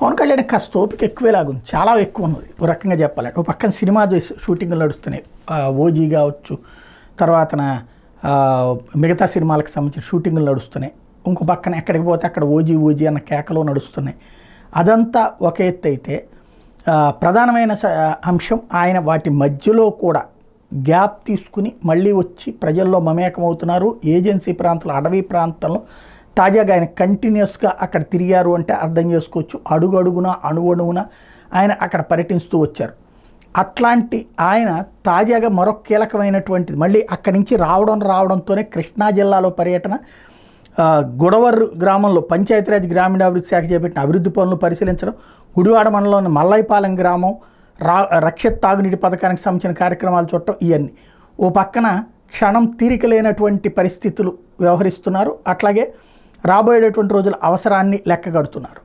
పవన్ కళ్యాణ్ కాస్త ఓపిక ఎక్కువేలాగుంది, చాలా ఎక్కువ ఉన్నది ఓ రకంగా చెప్పాలంటే. ఒక పక్కన సినిమా షూటింగ్లు నడుస్తున్నాయి, ఓజీ కావచ్చు, తర్వాతన మిగతా సినిమాలకు సంబంధించిన షూటింగ్లు నడుస్తున్నాయి. ఇంకో పక్కన ఎక్కడికి పోతే అక్కడ ఓజీ ఓజీ అన్న కేకలు నడుస్తున్నాయి. అదంతా ఒక ఎత్తు అయితే, ప్రధానమైన అంశం ఆయన వాటి మధ్యలో కూడా గ్యాప్ తీసుకుని మళ్ళీ వచ్చి ప్రజల్లో మమేకమవుతున్నారు. ఏజెన్సీ ప్రాంతంలో, అడవి ప్రాంతంలో తాజాగా ఆయన కంటిన్యూస్గా అక్కడ తిరిగారు అంటే అర్థం చేసుకోవచ్చు. అడుగడుగున అణువణువున ఆయన అక్కడ పర్యటిస్తూ వచ్చారు. అట్లాంటి ఆయన తాజాగా మరొక కీలకమైనటువంటిది మళ్ళీ అక్కడి నుంచి రావడంతోనే కృష్ణా జిల్లాలో పర్యటన. గుడవర్రు గ్రామంలో పంచాయతీరాజ్ గ్రామీణాభివృద్ధి శాఖ చేపట్టిన అభివృద్ధి పనులు పరిశీలించడం, గుడివాడ మండలంలోని మల్లైపాలెం గ్రామం రక్షిత్ తాగునీటి పథకానికి సంబంధించిన కార్యక్రమాలు చూడటం, ఇవన్నీ. ఓ పక్కన క్షణం తీరిక లేనటువంటి పరిస్థితులు వ్యవహరిస్తున్నారు. అట్లాగే రాబోయేటటువంటి రోజుల అవసరాన్ని లెక్కగడుతున్నారు.